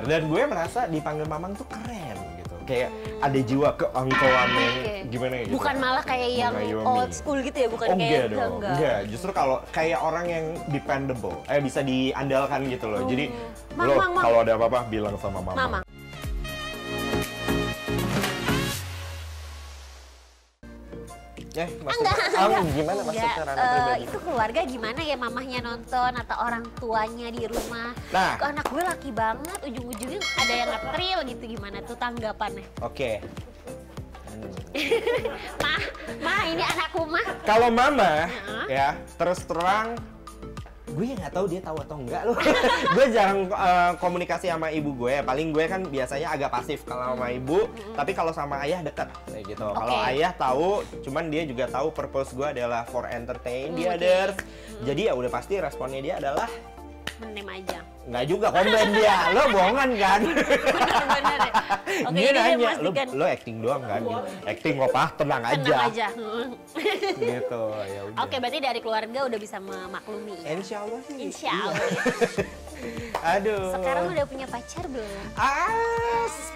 Dan gue merasa dipanggil mamang tuh keren gitu. Kayak ada jiwa keangkuhannya gimana gitu. Bukan malah kayak yang old school gitu ya, bukan enggak kayak dong. Enggak, justru kalau kayak orang yang dependable, bisa diandalkan gitu loh. Jadi lo kalau ada apa-apa bilang sama mama. Enggak. Gimana maksudnya ranah pribadi? Itu keluarga gimana ya, mamahnya nonton atau orang tuanya di rumah. Nah, kok anak gue laki banget, ujung-ujungnya ada yang ngetril gitu, gimana tuh tanggapannya? Oke. Mah ini anakku mah. Kalau mama ya terus terang gue nggak tahu dia tahu atau enggak loh. Gue jarang komunikasi sama ibu gue. Paling gue kan biasanya agak pasif kalau sama ibu. Tapi kalau sama ayah dekat kayak gitu. Kalau ayah tahu, cuman dia juga tahu purpose gue adalah for entertain the others. Jadi ya udah pasti responnya dia adalah menem aja. Nggak juga, komplain dia. Lo bohongan kan? Bener-bener ya. Oke, dia nanya, memastikan. lo acting doang kan? Acting kok, Pak, tenang aja. Tenang aja. Gitu, ya udah. Oke, berarti dari keluarga udah bisa memaklumi ya? Insya Allah sih. Insya Allah. Aduh. Sekarang udah punya pacar belum?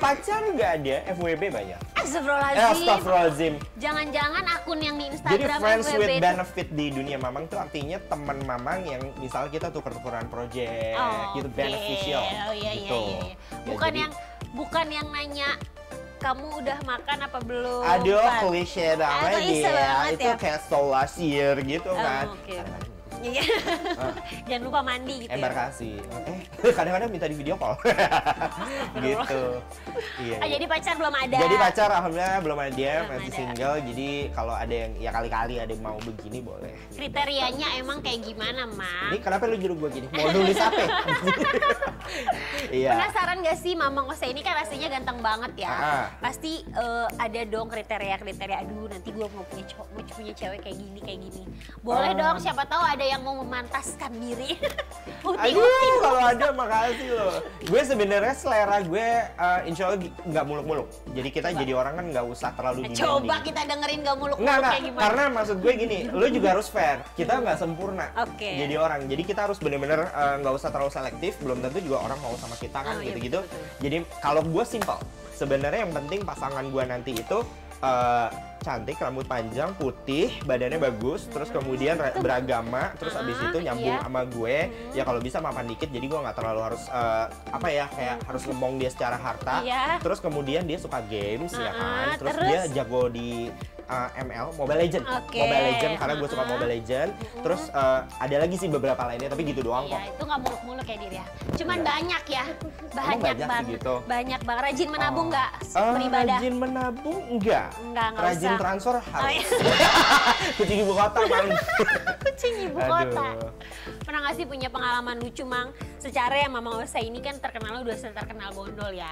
Pacar nggak ada, FWB banyak. Astagfirullahaladzim. Jangan-jangan akun yang di Instagram Jadi friends FWB with itu. benefit di dunia mamang tuh artinya teman mamang yang misalnya kita tuker-tukeran project, gitu beneficial. Gitu. Ya, bukan yang nanya kamu udah makan apa belum? Aduh, klise banget ya. Itu ya. kayak so last year gitu kan. Iya. Jangan lupa mandi gitu. Embarkasi. Kadang-kadang minta di video call. Gitu. Iya. Jadi pacar belum ada. Jadi pacar alhamdulillah belum ada, masih single. Jadi kalau ada yang ya kali-kali ada yang mau begini boleh. Kriterianya emang kayak gimana, Mam? Ini kenapa lu juru gua gini? Mau nulis apa? Iya. Penasaran gak sih Mamang Ose ini kan rasanya ganteng banget ya. Pasti ada dong kriteria-kriteria. Aduh, nanti gua mau punya cewek kayak gini. Boleh dong, siapa tahu ada yang mau memantaskan diri. Aduh, kalau ada makasih loh. Gue sebenarnya selera gue insya Allah nggak muluk-muluk. Jadi kita jadi orang kan nggak usah terlalu demanding. Coba kita dengerin nggak muluk-muluk kayak gimana. Karena maksud gue gini, lo juga harus fair. Kita nggak sempurna jadi orang. Jadi kita harus bener-bener nggak usah terlalu selektif. Belum tentu juga orang mau sama kita kan gitu-gitu. Jadi kalau gue simple. Sebenarnya yang penting pasangan gue nanti itu cantik, rambut panjang, putih, badannya bagus, terus kemudian beragama, terus abis itu nyambung sama gue, ya kalau bisa mapan dikit, jadi gue nggak terlalu harus kayak harus ngomong dia secara harta, terus kemudian dia suka games ya kan, terus dia jago di ML, Mobile Legend, Mobile Legend karena gue suka Mobile Legend, terus ada lagi sih beberapa lainnya, tapi gitu doang kok. Itu nggak muluk-muluk ya Dir ya, cuman banyak ya, banyak banget, gitu. Banyak banget. Rajin menabung nggak beribadah? Rajin menabung enggak, rajin usah. transfer harus. Kucing ibu kota Mang. Kucing ibu kota. Pernah nggak sih punya pengalaman lucu Mang? Secara ya Mamang Ose ini kan terkenal udah terkenal bondol ya.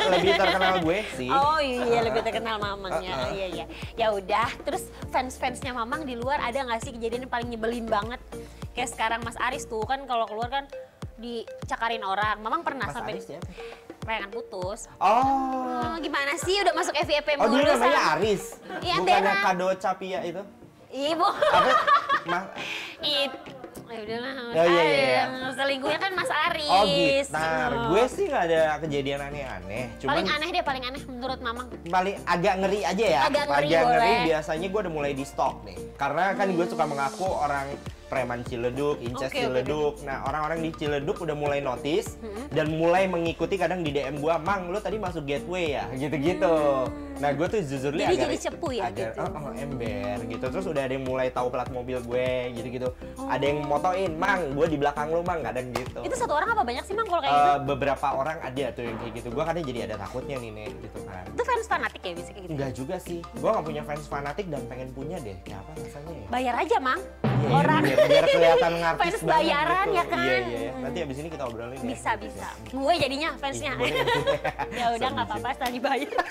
Lebih terkenal gue sih. Oh iya, lebih terkenal Mamangnya. Iya. Ya udah, terus fans-fansnya Mamang di luar ada nggak sih kejadian yang paling nyebelin banget? Kayak sekarang Mas Aris tuh kan kalau keluar kan dicakarin orang. Mamang pernah Mas sampai Aris ya? layangan putus. Gimana sih udah masuk FYP mulu. Oh dia namanya Aris? Iya, bukannya Kado Capia itu? Ibu. Apa? Ya udahlah. Iya. Selingkuhnya kan Mas Aris. Oh gitar. Gue sih nggak ada kejadian aneh-aneh. Paling aneh menurut Mamang. Paling agak ngeri aja ya. Agak ngeri biasanya gue udah mulai di stok nih. Karena kan gue suka mengaku orang preman Ciledug, Inces Ciledug. Nah orang-orang di Ciledug udah mulai notice dan mulai mengikuti kadang di DM gue, Mang lo tadi masuk gateway ya, gitu-gitu. Nah gue tuh jujurly jadi cepu ya agak, gitu. Ember gitu. Terus udah ada yang mulai tahu plat mobil gue gitu-gitu. Ada yang motoin, Mang gue di belakang lo Mang, kadang gitu. Itu satu orang apa banyak sih Mang kalau kayak gitu? Beberapa orang ada tuh yang kayak gitu. Gue kadang jadi ada takutnya nih Nek, gitu kan. Itu fans fanatik ya bisa kayak gitu? Enggak juga sih. Gue gak punya fans fanatik dan pengen punya deh. Kayak apa rasanya ya? Bayar aja Mang. Orang biar kelihatan ngartis fans bayaran gitu. Ya kan. Iya. Nanti abis ini kita obrolin bisa. Gue jadinya fansnya. Ya udah nggak apa-apa setelah dibayar.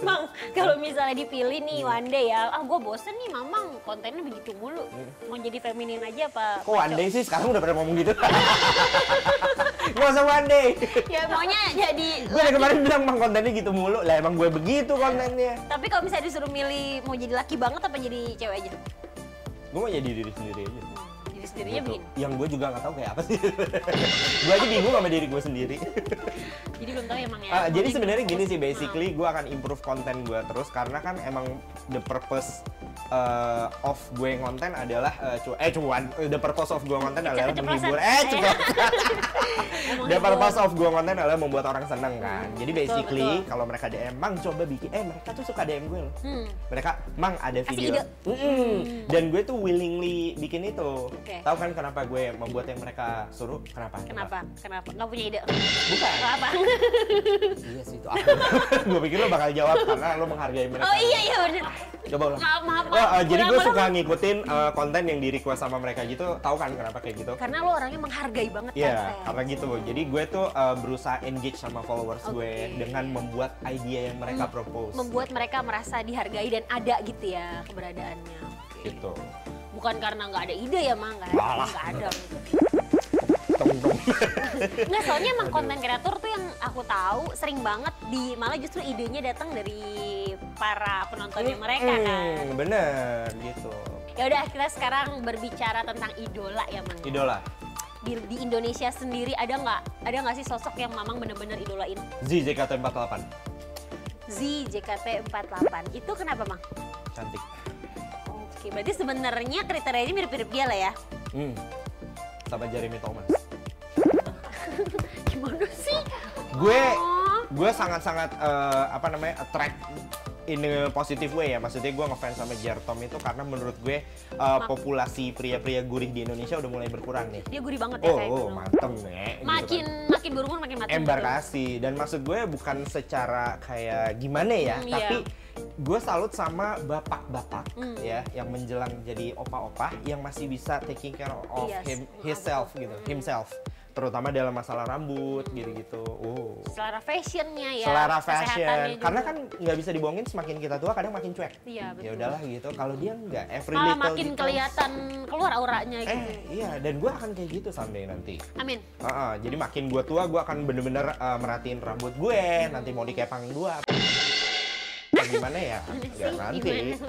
Mang, kalau misalnya dipilih nih one day ya, gue bosen nih Mamang kontennya begitu mulu. Mau jadi feminin aja apa? Kok one day sih? Sekarang udah pada ngomong gitu. Gak usah one day. Ya maunya jadi. Gue dari kemarin bilang Mang kontennya gitu mulu. Lah emang gue begitu kontennya. Tapi kalau misalnya disuruh milih mau jadi laki banget apa jadi cewek aja? Gue mau jadi diri sendiri aja. Diri sendirinya gitu. bikin. Yang gue juga nggak tahu kayak apa sih. Gue aja bingung sama diri gue sendiri. Jadi belum tahu emang ya. Jadi sebenarnya gini sih, basically gue akan improve konten gue terus karena kan emang the purpose of gue ngonten adalah the purpose of gue ngonten adalah menghibur. The purpose of gue konten adalah membuat orang seneng kan. Jadi basically kalau mereka DM, Mang coba bikin, mereka tuh suka DM gue loh. Mereka, Mang ada video. Dan gue tuh willingly bikin itu. Tahu kan kenapa gue membuat yang mereka suruh? Kenapa? Nggak punya ide? Bukan. Apa? Iya sih itu aku. Gue pikir lo bakal jawab karena lo menghargai mereka. Oh iya bener. Coba ulang. Maaf. Jadi gue suka ngikutin konten yang di request sama mereka gitu. Tahu kan kenapa kayak gitu? Karena lo orangnya menghargai banget kan. Iya, karena gitu. Jadi gue tuh berusaha engage sama followers gue dengan membuat idea yang mereka propose. Membuat mereka merasa dihargai dan ada gitu ya keberadaannya. Gitu. Bukan karena nggak ada ide ya, Mang, nggak ada. Nggak, soalnya emang konten kreator tuh yang aku tahu sering banget malah justru idenya datang dari para penontonnya mereka kan. Bener gitu. Ya udah, kita sekarang berbicara tentang idola ya, Mang. Idola. Di Indonesia sendiri ada nggak sih sosok yang Mamang bener-bener idolain? JKT48. JKT48 itu kenapa, Mang? Cantik. Oke, berarti sebenarnya kriterianya mirip-mirip dia lah ya? Sama Jeremy Thomas. Gimana sih? Gue sangat-sangat attract in a positive way ya. Maksudnya gue ngefans sama Jertom itu karena menurut gue populasi pria-pria gurih di Indonesia udah mulai berkurang nih. Dia gurih banget ya kayak gitu. Manteng nih. Makin berumur makin mateng. Embarkasi. Dan maksud gue bukan secara kayak gimana ya, tapi gue salut sama bapak-bapak ya yang menjelang jadi opa-opa yang masih bisa taking care of himself. Terutama dalam masalah rambut gitu-gitu. Selera fashionnya ya. Selera fashion. Karena kan nggak bisa dibohongin, semakin kita tua kadang makin cuek. Iya, betul. Ya udahlah gitu. Kalau dia nggak, every malah little makin kelihatan keluar auranya gitu. Iya, dan gue akan kayak gitu someday nanti. Amin. Jadi makin gue tua, gue akan bener-bener merhatiin rambut gue. Nanti mau dikepang 2. Gimana ya? Ya nanti. Gitu.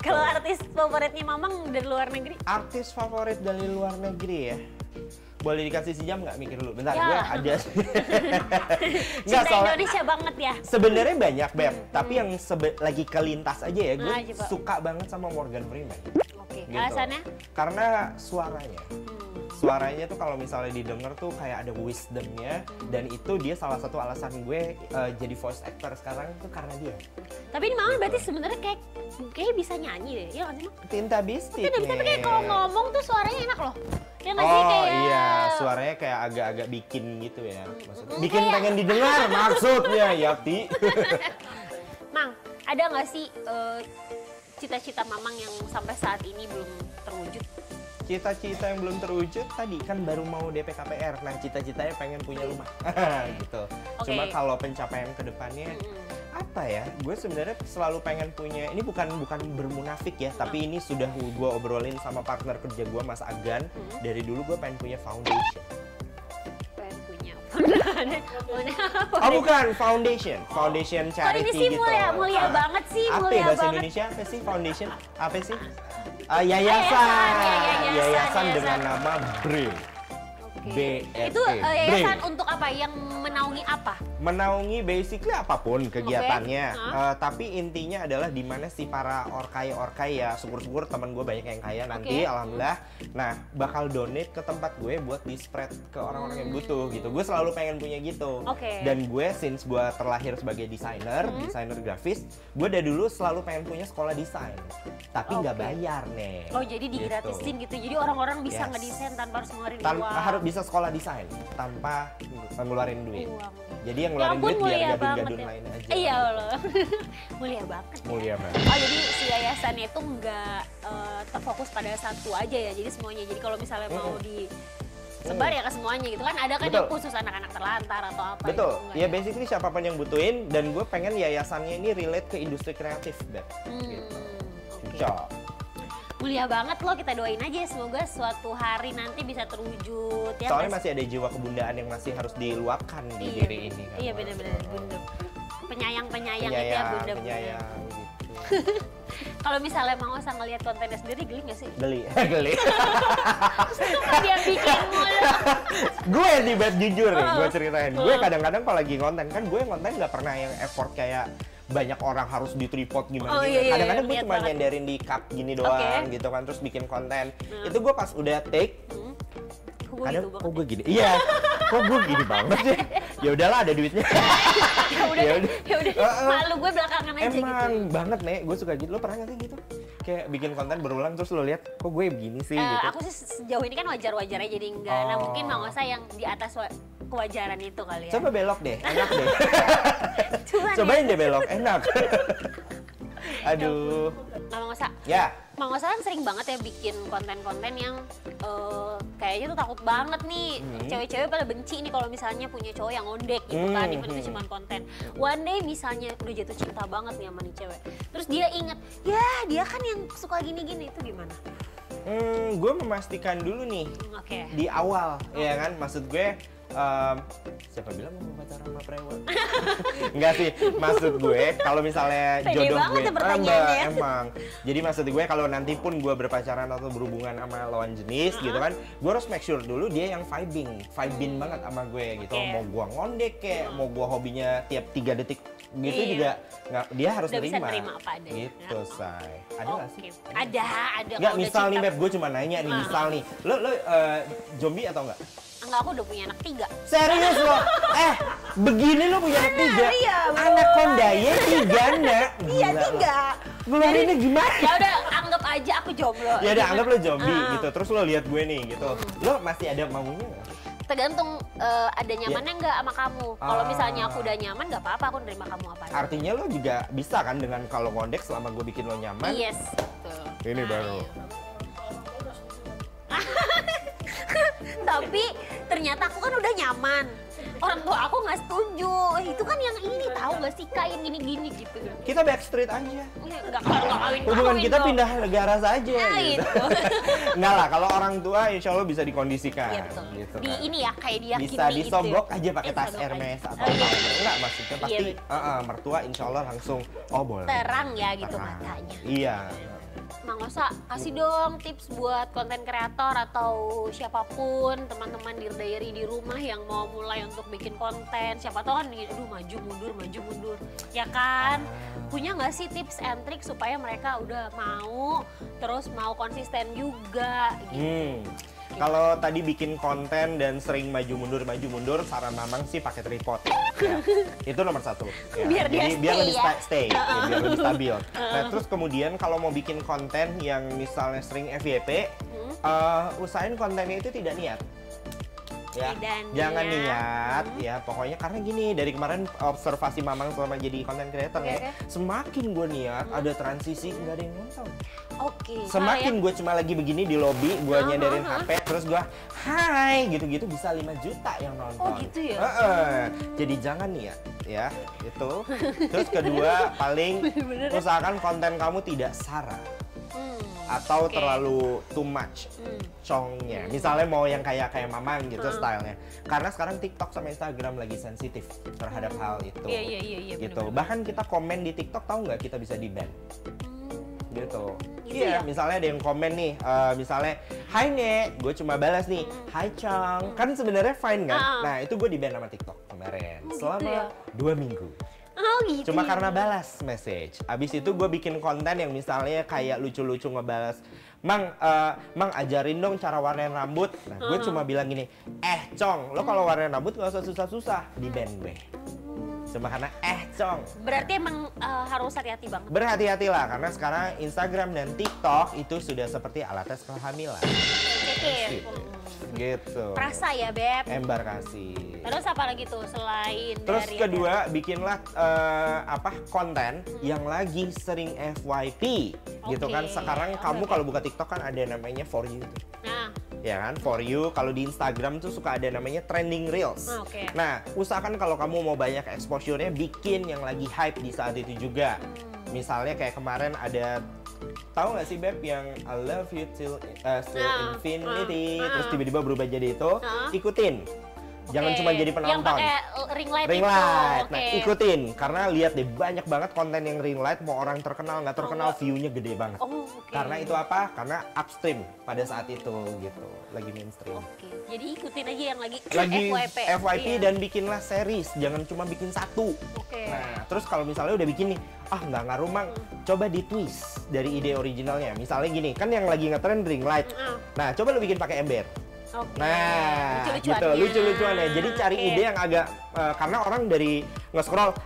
Kalau artis favoritnya Mamang dari luar negeri? Artis favorit dari luar negeri ya? Boleh dikasih sejam nggak mikir dulu? Bentar, ya. gue ada. Cinta Indonesia banget ya? Sebenarnya banyak, Beb. Tapi yang lagi kelintas aja ya, gue suka banget sama Morgan Freeman. Oke, gitu. Alasannya? Karena suaranya. Suaranya tuh kalau misalnya didengar tuh kayak ada wisdomnya, dan itu dia salah satu alasan gue jadi voice actor sekarang tuh karena dia. Tapi ini Mama berarti sebenarnya kayak bisa nyanyi deh, ya nggak sih, Mang? Tinta Bistik. Tapi kayak kalau ngomong tuh suaranya enak loh. Ya nggak sih kayak? Iya, suaranya kayak agak-agak bikin gitu ya. Maksudnya bikin pengen didengar maksudnya, Yati. Mang, ada nggak sih cita-cita Mamang yang sampai saat ini belum terwujud? Cita-cita yang belum terwujud tadi kan baru mau DP KPR. Nah, cita-citanya pengen punya rumah. Gitu. Cuma kalau pencapaian ke depannya apa ya? Gue sebenarnya selalu pengen punya, ini bukan bermunafik ya, tapi ini sudah gue obrolin sama partner kerja gue, Mas Agan. Dari dulu gue pengen punya foundation. Bukan foundation charity ini sih gitu. mulia banget sih, apa mulia bahasa banget. Indonesia apa sih foundation? Apa sih? Yayasan dengan nama BRIL. Itu yayasan untuk apa? Yang menaungi apa? Menaungi basically apapun kegiatannya. Tapi intinya adalah di mana si para orkai ya, syukur-syukur teman gue banyak yang kaya nanti, alhamdulillah. Nah, bakal donate ke tempat gue buat di spread ke orang-orang yang butuh gitu. Gue selalu pengen punya gitu. Dan gue since gue terlahir sebagai desainer grafis, gue dari dulu selalu pengen punya sekolah desain. Tapi nggak bayar nih. Oh, jadi digratisin gitu. Jadi orang-orang bisa ngedesain tanpa harus ngeluarin uang. Harus bisa sekolah desain tanpa ngeluarin duit. Jadi yang ngeluarin duit biar gadun-gadun lain aja. Iya loh. Mulia banget. Mulia banget. Oh, jadi si yayasannya itu nggak terfokus pada satu aja ya. Jadi semuanya. Jadi kalau misalnya mau disebar ya ke semuanya gitu kan. Ada kan yang khusus anak-anak terlantar atau apa. Betul. Gitu, ya basically siapapun yang butuhin, dan gue pengen yayasannya ini relate ke industri kreatif, Beb. Gitu. Mulia banget loh, kita doain aja semoga suatu hari nanti bisa terwujud ya. Soalnya masih ada jiwa kebundaan yang masih harus diluapkan di diri ini kan. Iya benar-benar bunda. Penyayang itu ya bunda. Penyayang gitu. Kalau misalnya mau usah ngelihat kontennya sendiri, geli nggak sih? Geli, geli. Suka dia bikin mulu. Gue nih Beb, jujur nih, gue ceritain. Gue kadang-kadang kalau lagi konten, kan gue konten nggak pernah yang effort kayak banyak orang harus di tripod gimana gitu. Kadang-kadang gue cuma nyenderin di cup gini doang gitu kan, terus bikin konten. Itu gue pas udah take, kadang kok gue gini, iya, kok gue gini banget sih. Ya udahlah, ada duitnya. Ya udah, malu gue belakangan aja gitu. Emang banget nih, gue suka gitu. Lo pernah nggak sih gitu? Kayak bikin konten berulang terus lo lihat, kok gue begini sih gitu. Aku sih sejauh ini kan wajar-wajar aja, jadi enggak. Nah mungkin Mang Osa yang di atas kewajaran itu kali ya. Coba belok deh, enak deh. Cobain deh belok, enak. Aduh. Nah Mang Osa, ya. Mang Osa kan sering banget ya bikin konten-konten yang kayaknya tuh takut banget nih. Cewek-cewek pada benci nih kalau misalnya punya cowok yang ngondek gitu kan, even itu cuma konten. One day misalnya udah jatuh cinta banget nih sama nih cewek. Terus dia inget, ya dia kan yang suka gini-gini, itu gimana? Gue memastikan dulu nih di awal, ya kan, maksud gue siapa bilang mau pacaran sama preman? Enggak sih, maksud gue kalau misalnya jodoh gue emang. Jadi maksud gue kalau nanti pun gue berpacaran atau berhubungan sama lawan jenis gitu kan, gue harus make sure dulu dia yang vibing banget sama gue gitu. Mau gue ngondek kayak, mau gue hobinya tiap 3 detik gitu juga nggak, dia harus udah bisa terima apa adanya. Gitu, say. Ada nggak sih? Ada. Nggak, misal nih Beb, gue cuma nanya nih, misal nih, lo zombie atau enggak? Enggak, aku udah punya anak 3. Serius lo? Begini lo punya anak 3? Iya, anak kondaye 3 nak? Iya 3. Ngeluarinnya gimana? Ya udah, anggap aja aku jomblo. Ya udah, anggap lo zombie gitu. Terus lo lihat gue nih gitu. Lo masih ada maunya nggak? Tergantung ada nyamannya nggak sama kamu. Kalau misalnya aku udah nyaman, nggak apa-apa, aku nerima kamu apa. Artinya lo juga bisa kan dengan kalau ngondek selama gue bikin lo nyaman? Yes, betul. Ini baru. Tapi ternyata aku kan udah nyaman. Orang tua aku nggak setuju. Itu kan yang ini, tahu nggak sih Kak, yang gini-gini gitu. Kita backstreet aja. Nggak kawin. Hubungan kita pindah negara saja. Gitu. Enggak lah, kalau orang tua insya Allah bisa dikondisikan. Iya, betul. Gitu, di kan. ini ya, kayak diyakini bisa disogok gitu. aja pakai tas Hermes atau apa. Enggak, maksudnya pasti mertua insya Allah langsung, oh boleh. Terang ya gitu matanya. Iya. Mang Osa, kasih dong tips buat konten kreator atau siapapun, teman-teman Dear Diary di rumah yang mau mulai untuk bikin konten. Siapa tahu kan, aduh maju mundur, ya kan? Punya nggak sih tips and trick supaya mereka udah mau, terus mau konsisten juga gitu? Kalau tadi bikin konten dan sering maju mundur, saran Mamang sih pakai tripod. Ya. Itu nomor 1. Ya. Biar dia biar lebih stay. ya, biar lebih stabil. Nah, terus kemudian kalau mau bikin konten yang misalnya sering FYP, usahain kontennya itu tidak niat. Ya, jangan niat ya, pokoknya karena gini, dari kemarin observasi Mamang selama jadi content creator ya, semakin gue niat ada transisi nggak ada yang nonton. Semakin gue cuma lagi begini di lobby, gue nyenderin HP, terus gue hai gitu-gitu bisa 5 juta yang nonton. Oh gitu ya? Jadi jangan niat ya, itu. Terus kedua, paling usahakan konten kamu tidak sara. Atau terlalu too much congnya. Misalnya mau yang kayak Mamang gitu stylenya. Karena sekarang TikTok sama Instagram lagi sensitif terhadap hal itu. Iya, gitu. Bahkan kita komen di TikTok, tahu nggak kita bisa di-ban. Gitu. Iya, misalnya ada yang komen nih, misalnya, "Hai Nek," gue cuma balas nih, "Hai Chong." Kan sebenarnya fine kan? Nah, itu gue di-ban sama TikTok kemarin. Selama 2 minggu. Gitu. Cuma karena balas message. Abis itu gue bikin konten yang misalnya kayak lucu-lucu ngebalas, Mang ajarin dong cara warnain rambut. Nah, gue cuma bilang gini, Cong, lo kalau warnain rambut gak usah susah-susah, di ban gue. Cuma karena Cong. Berarti emang harus hati-hati banget. Berhati-hatilah, karena sekarang Instagram dan TikTok itu sudah seperti alat tes kehamilan. Gitu. Perasa ya, Beb. Embarkasi. Terus apa lagi tuh selain Terus dari kedua, bikinlah konten yang lagi sering FYP gitu kan. Sekarang kamu kalau buka TikTok kan ada namanya For You tuh. Nah. Ya kan, For You. Kalau di Instagram tuh suka ada namanya trending reels. Nah, usahakan kalau kamu mau banyak exposure-nya, bikin yang lagi hype di saat itu juga. Misalnya kayak kemarin ada, tahu nggak sih Beb, yang I love you till infinity, terus tiba-tiba berubah jadi itu, ikutin. Jangan cuma jadi penonton. Yang pakai ring light ring itu. light. Nah, ikutin karena lihat deh banyak banget konten yang ring light, mau orang terkenal nggak terkenal view-nya gede banget. Karena itu apa? Karena upstream pada saat itu gitu, lagi mainstream. Jadi ikutin aja yang lagi FYP dan bikinlah series, jangan cuma bikin satu. Nah, terus kalau misalnya udah bikin nih, nggak ngaruh Mang, coba di twist dari ide originalnya. Misalnya gini, kan yang lagi ngetren ring light. Nah, coba lu bikin pakai ember. Nah, gitu, lucu-lucuannya. Jadi cari ide yang agak karena orang dari nge-scroll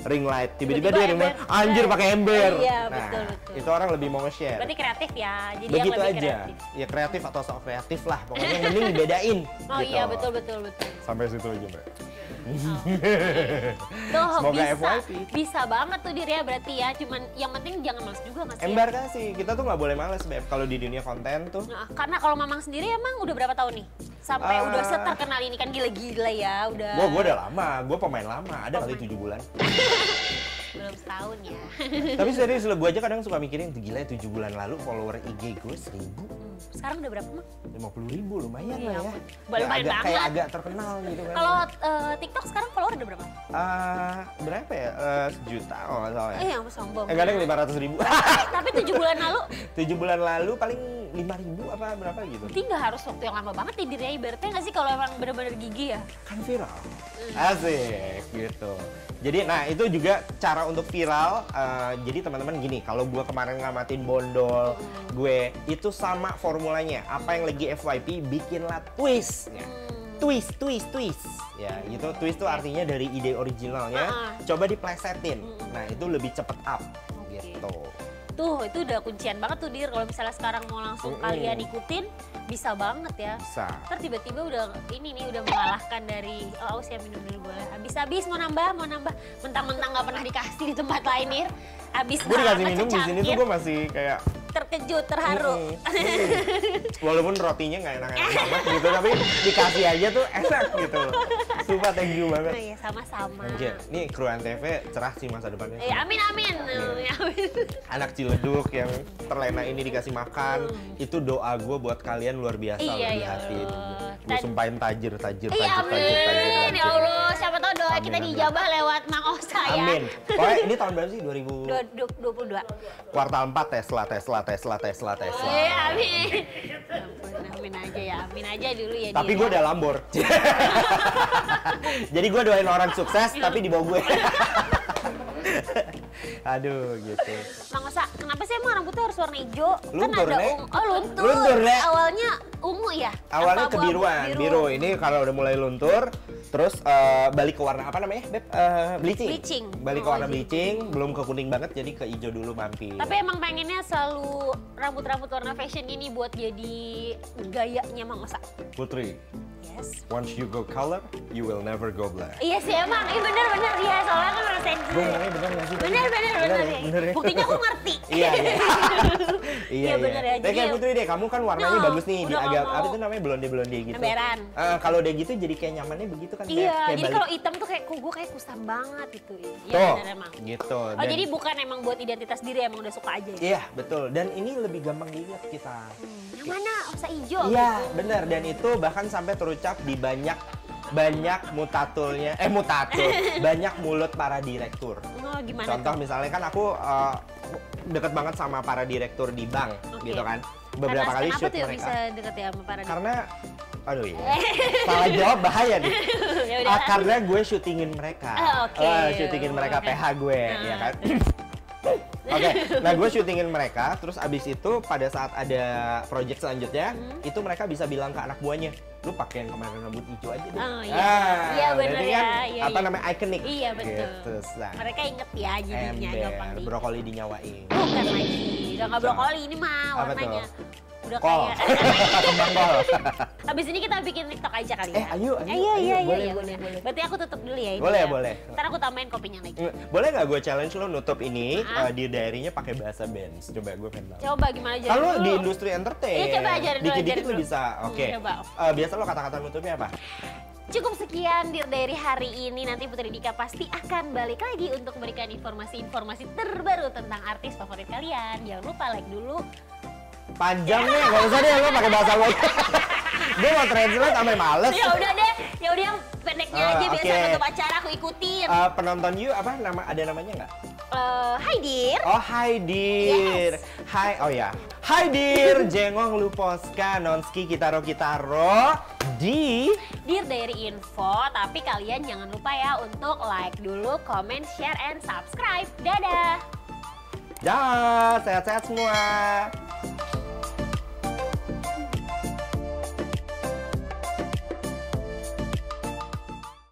ring light, tiba-tiba dia ring light, anjir pakai ember. Iya, nah, betul. Itu orang lebih mau nge-share. Berarti kreatif ya. Jadi begitu yang lebih aja. Kreatif. Ya kreatif atau sok kreatif lah. Pokoknya yang penting dibedain. Oh gitu. iya, betul. Sampai situ aja, Mbak. Tuh, Semoga FYP. Bisa banget tuh Dir ya berarti ya. Cuman yang penting jangan males juga Mas. Embarkasi. Kita tuh nggak boleh males, Beb, kalau di dunia konten tuh. Nah, karena kalau Mamang sendiri emang udah berapa tahun nih? Sampai udah seterkenal ini kan gila-gila ya, uua. Gue udah lama, gue pemain lama. Ada kali 7 bulan. Belum setahun ya. Tapi serius, gue aja kadang suka mikirin, gila 7 bulan lalu follower IG gue 1000. Sekarang udah berapa Mang? 50.000 lumayan lah ya. Lumayan banget. Kayak agak terkenal gitu kan. Kalau TikTok sekarang follower udah berapa? Berapa ya? 1 juta kalau nggak salah ya. Yang sombong. Enggak ada yang 500.000. Tapi 7 bulan lalu? 7 bulan lalu paling 5.000 apa berapa gitu. Berarti nggak harus waktu yang lama banget ya ya, ibaratnya nggak sih kalau emang bener-bener gigi ya? Kan viral. Asik gitu. Jadi nah itu juga cara untuk viral. Jadi teman-teman gini, kalau gue kemarin ngamatin Bondol, gue itu sama formulanya. Apa yang lagi FYP bikinlah twist. Twist. Ya, gitu. Twist tuh artinya dari ide originalnya coba diplesetin. Nah, itu lebih cepet up gitu. Tuh, itu udah kuncian banget tuh Dir. Kalau misalnya sekarang mau langsung kalian ikutin, bisa banget ya. Bisa. Ntar tiba-tiba udah mengalahkan dari aus ya, minum dulu boleh. Habis mau nambah. Mentang-mentang nggak pernah dikasih di tempat lain Dir. Habis gue dikasih minum di sini tuh gue masih kayak terkejut, terharu. Walaupun rotinya nggak enak-enak banget gitu, tapi dikasih aja tuh enak gitu. Sumpah, thank you banget. Iya, sama-sama. Anjir, nih kru Antv cerah sih masa depannya. Amin. Amin. Anak Ciledug yang terlena ini dikasih makan, itu doa gue buat kalian luar biasa loh di hati. Gue sumpahin tajir. Iya, amin. Ya Allah, siapa tahu doa kita dijabah lewat Mang Osa ya. Amin. Pokoknya ini tahun berapa sih? 2022. Kuartal 4 Tesla. Iya, amin. Amin aja ya, amin aja dulu ya. Tapi gue udah lambor. Jadi gue doain orang sukses, tapi di bawah gue. Aduh, gitu. Mang Osa, kenapa sih emang rambutnya harus warna hijau? Luntur, kan ada Nek. Luntur, Nek. Awalnya ungu ya? Awalnya kebiruan, biru. Ini kalau udah mulai luntur, terus balik ke warna apa namanya, Beb? Bleaching. Balik ke warna bleaching, belum ke kuning banget, jadi ke hijau dulu mampir. Tapi emang pengennya selalu rambut-rambut warna fashion ini buat jadi gayanya Mang Osa. Putri, Yes. once you go color, you will never go black. Iya sih emang, bener ya, soalnya kan ngerasain gue. Gue ngomongnya bener gak sih? Bener ya. Buktinya aku ngerti. Iya. Iya bener ya. Tapi kayak Putri deh, kamu kan warnanya bagus nih, di agak mau. apa itu namanya blonde gitu. Emberan. Kalau udah gitu jadi kayak nyamannya begitu kan. Iya, kayak jadi balik. kalau hitam tuh kayak gue kayak kusam banget gitu. Iya Tuh, bener emang. gitu. Oh jadi bukan emang buat identitas diri, emang udah suka aja ya? Iya, betul. Dan ini lebih gampang diingat kita. Yang mana? Osa hijau? Iya, gitu. bener. Dan itu bahkan sampai terucap di banyak banyak mulut para direktur. Oh, gimana Contoh tuh? misalnya kan aku deket banget sama para direktur di bank, gitu kan. Beberapa kali shoot mereka. Kenapa tuh mereka. bisa deket ya sama para Karena, aduh ya, salah jawab bahaya nih. Karena gue syutingin mereka. Syutingin mereka PH gue, ya kan. Oke, nah gue syutingin mereka, terus abis itu pada saat ada project selanjutnya, itu mereka bisa bilang ke anak buahnya, lu pakai yang kemarin rambut hijau aja deh. Oh iya, iya bener berarti ya. Kan, iya, apa namanya, iconic. Iya betul. Gitu, mereka inget ya jadinya gampang di. Brokoli dinyawain. Bukan lagi, udah nggak brokoli ini mah warnanya. Udah kol. kayak Kembang kol. Habis ini kita bikin TikTok aja kali ya. Ayo. Boleh. Berarti aku tutup dulu ya ini. Boleh. Ntar aku tambahin kopinya lagi. Boleh nggak gue challenge lo nutup ini di diary-nya pakai bahasa Benz? Coba gue pengen tahu. Coba gimana aja. Kalau di industri entertain. Iya, coba ajarin dulu. Dikit-dikit lo bisa. Oke. Coba. Biasa lo kata-kata nutupnya apa? Cukup sekian Dear Diary hari ini. Nanti Putri Dika pasti akan balik lagi untuk memberikan informasi-informasi terbaru tentang artis favorit kalian. Jangan lupa like dulu. Panjang nih, nggak usah deh lo pakai bahasa lo. Gue mau translate sampai males. Ya udah deh, ya udah yang pendeknya aja biasa untuk acara aku ikutin. Penonton you apa ada namanya nggak? Hai Dir. Oh Hai Dir. Yes. Hai, oh ya. Hai Dir, jengong luposka nonski kitaro di Dir Diary Info. Tapi kalian jangan lupa ya untuk like dulu, comment, share, and subscribe. Dadah. Dah, sehat-sehat semua.